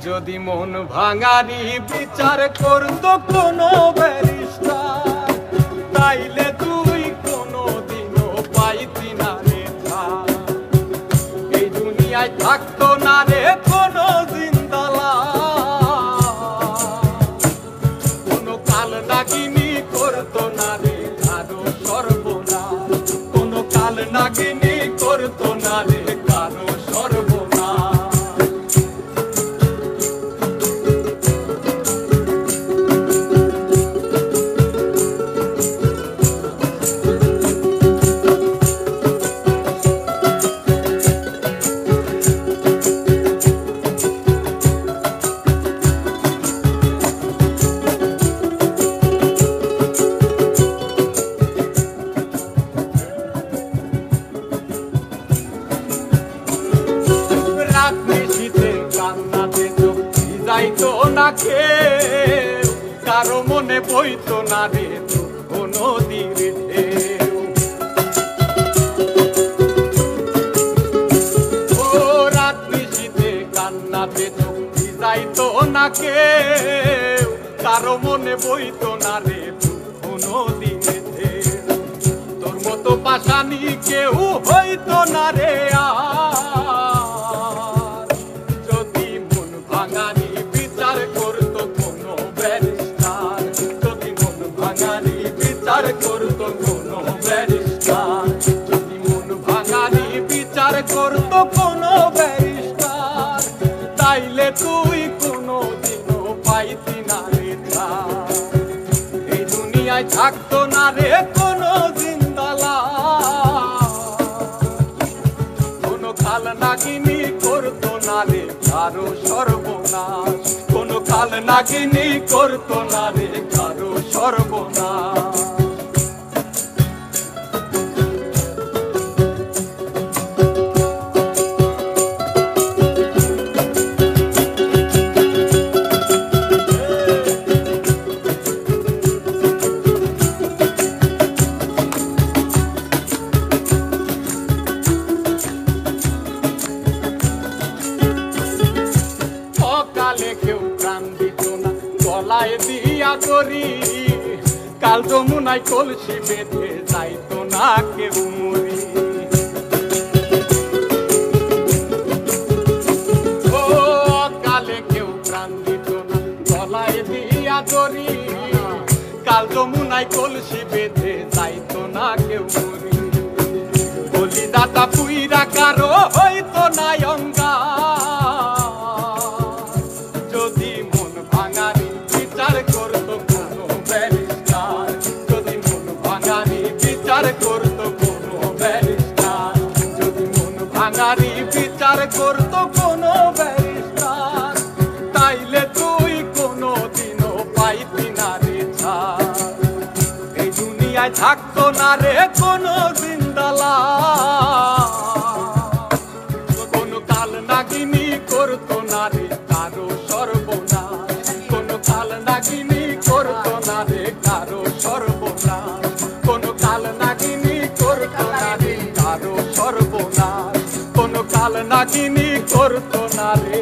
যদি মন ভাঙারি বিচার করতো কোনো ব্যারিস্টার, তাইলে তুই কোনো দিনও পাইতি না রে ছাড়। এই দুনিয়ায় থাকতো না রে কোনো জিন্দালা, কোনো কাল নাগিনী করতো না রে কারো সর্বনাশ, কোনো কাল নাগিনী করতো না রে কারো সর্বনাশ। যাইতো না কেউ, কারো মনে বইতো না রে কোনো দিনের ঢেউ। ও রাত নিশীথে কান্নাতে চোখ যাইতো না কেউ, কারো মনে বইতো না রে কোনো দিনের ঢেউ। তোর মতো পাশানি কেউ হইতো না রে করতো কোনো ব্যারিস্টার, যদি মন ভাঙারি বিচার করতো কোনো ব্যারিস্টার, তাইলে তুই কোনো দিনও পাইতি না রে ছাড়। এই দুনিয়ায় থাকতো না রে কোনো জিন্দালা, কোনো কাল নাগিনী করতো না রে কারো সর্বনাশ, কোনো কাল নাগিনী করতো না রে কারো সর্বনাশ। কেউ প্রাণ দিত না গলায় দিয়া করি, কাল যমুনায় কলসি বেঁধে যাইতো না কেউ মরি। ও কালে কেউ প্রাণ দিত না গলায় দিয়া করি, কাল যমুনায় কলসি বেঁধে যাইতো না কেউ মরি। বলিদাতা পুইরা কারো হইতো না অঙ্গা, যদি মন ভাঙারি বিচার করতো কোনো ব্যারিস্টার, যদি মন ভাঙারি বিচার করতো কোনো ব্যারিস্টার, যদি মন ভাঙারি বিচার করতো কোনো ব্যারিস্টার, তাইলে তুই কোনো দিনও পাইতি না রে ছাড়। এই দুনিয়ায় থাকতো না রে কোনো জিন্দালা, কোনো কাল নাগিনী করতো না রে কারো সর্বনাশ, কোনো কাল নাগিনী করতো না রে কারো সর্বনাশ, কোনো কাল নাগিনী করতো না রে কারো সর্বনাশ, কোনো কাল নাগিনী করতো না রে।